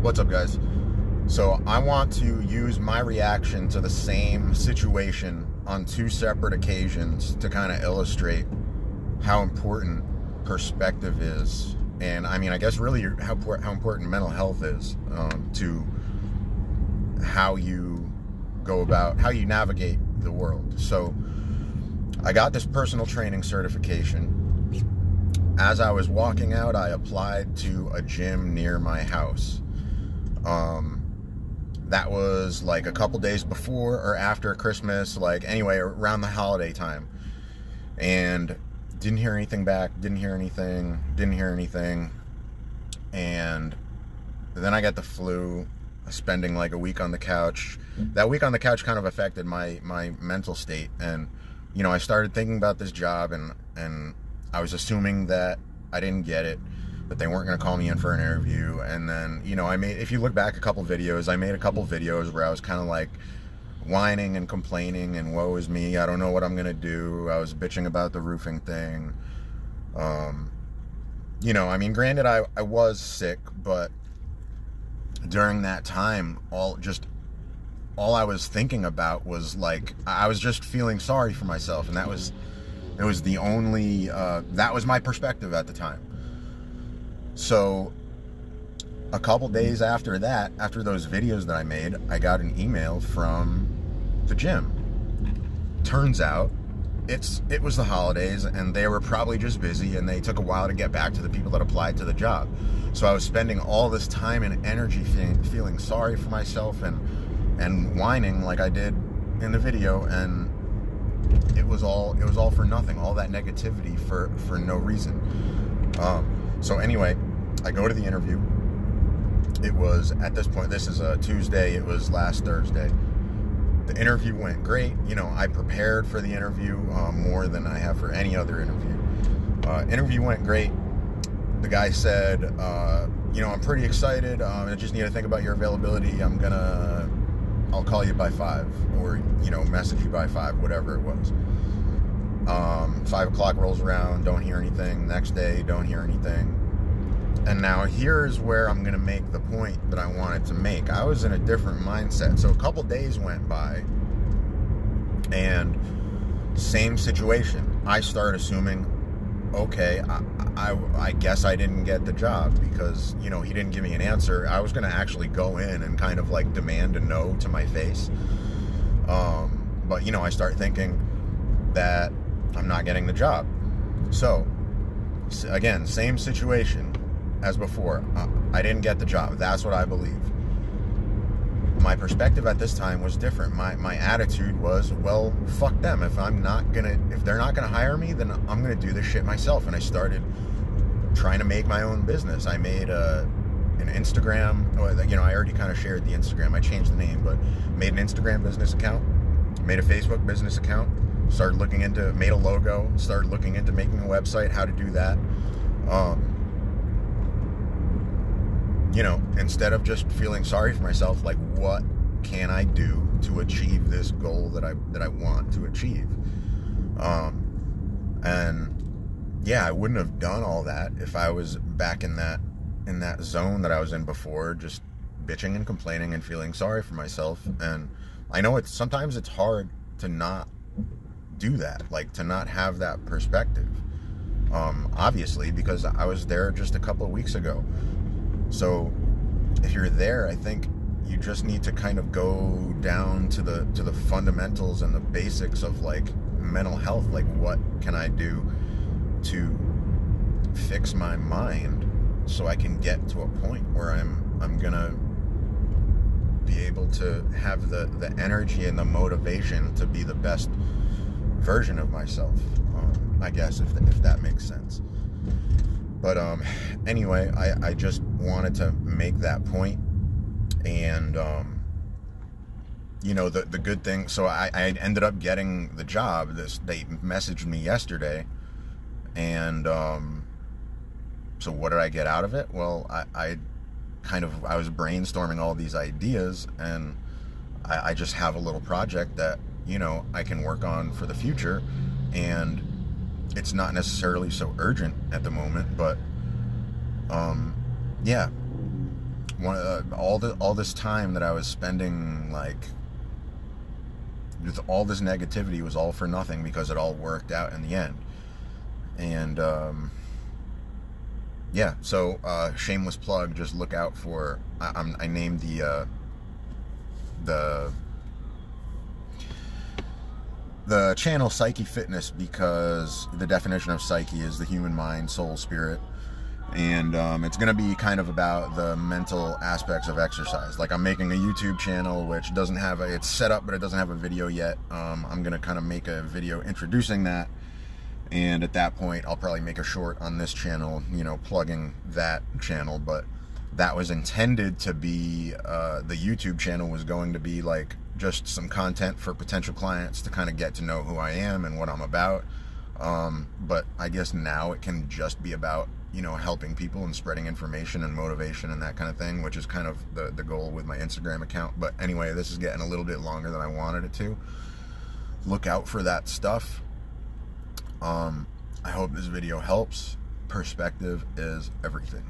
What's up, guys? So I want to use my reaction to the same situation on two separate occasions to kind of illustrate how important perspective is, and I mean, I guess really how important mental health is to how you go about, how you navigate the world. So I got this personal training certification. As I was walking out, I applied to a gym near my house. That was like a couple days before or after Christmas, like anyway, around the holiday time. And didn't hear anything back, didn't hear anything. And then I got the flu, spending like a week on the couch. That week on the couch kind of affected my mental state. And, you know, I started thinking about this job, and I was assuming that I didn't get it, that they weren't going to call me in for an interview. And then, you know, if you look back a couple videos, I made a couple videos where I was kind of like whining and complaining and woe is me, I don't know what I'm going to do. I was bitching about the roofing thing. You know, I mean, granted, I was sick, but during that time, all I was thinking about was like, I was just feeling sorry for myself. And that was my perspective at the time. So a couple days after that, after those videos that I made, I got an email from the gym. Turns out it was the holidays, and they were probably just busy, and they took a while to get back to the people that applied to the job. So I was spending all this time and energy feeling sorry for myself and whining like I did in the video, and it was all for nothing. All that negativity for no reason. So anyway, I go to the interview. It was, at this point, this is a Tuesday, it was last Thursday. The interview went great. You know, I prepared for the interview more than I have for any other interview. Interview went great. The guy said, you know, I'm pretty excited. I just need to think about your availability. I'll call you by 5, or, you know, message you by 5, whatever it was. 5 o'clock rolls around, don't hear anything. Next day, don't hear anything. And now here's where I'm going to make the point that I wanted to make. I was in a different mindset. So a couple days went by, and same situation. I start assuming, okay, I guess I didn't get the job because, you know, he didn't give me an answer. I was going to actually go in and kind of like demand a no to my face. But, you know, I start thinking that I'm not getting the job. So, again, same situation as before. I didn't get the job. That's what I believe. My perspective at this time was different. My attitude was, well, fuck them. If they're not gonna hire me, then I'm gonna do this shit myself. And I started trying to make my own business. I made an Instagram. You know, I already kind of shared the Instagram. I changed the name, but made an Instagram business account, made a Facebook business account, made a logo, started looking into making a website, how to do that. You know, instead of just feeling sorry for myself, like, what can I do to achieve this goal that I want to achieve? And yeah, I wouldn't have done all that if I was back in that zone that I was in before, just bitching and complaining and feeling sorry for myself. And I know sometimes it's hard to not do that, like to not have that perspective. Obviously, because I was there just a couple of weeks ago. So if you're there, I think you just need to kind of go down to the fundamentals and the basics of like mental health. Like, what can I do to fix my mind so I can get to a point where I'm gonna be able to have the energy and the motivation to be the best version of myself, I guess, if that makes sense. But anyway, I just wanted to make that point. And you know, the good thing, so I ended up getting the job. They messaged me yesterday, and so what did I get out of it? Well, I was brainstorming all these ideas, and I just have a little project that, you know, I can work on for the future. And it's not necessarily so urgent at the moment, but yeah, all this time that I was spending, like, with all this negativity, was all for nothing, because it all worked out in the end. And yeah, so shameless plug, just look out for, I named the channel Psyche Fitness, because the definition of psyche is the human mind, soul, spirit. And it's going to be kind of about the mental aspects of exercise. Like, I'm making a YouTube channel which doesn't have it's set up, but it doesn't have a video yet. I'm going to kind of make a video introducing that, and at that point I'll probably make a short on this channel, you know, plugging that channel. But that was intended to be, the YouTube channel was going to be like just some content for potential clients to kind of get to know who I am and what I'm about. But I guess now it can just be about, you know, helping people and spreading information and motivation and that kind of thing, which is kind of the goal with my Instagram account. But anyway, this is getting a little bit longer than I wanted it to. Look out for that stuff. I hope this video helps. Perspective is everything.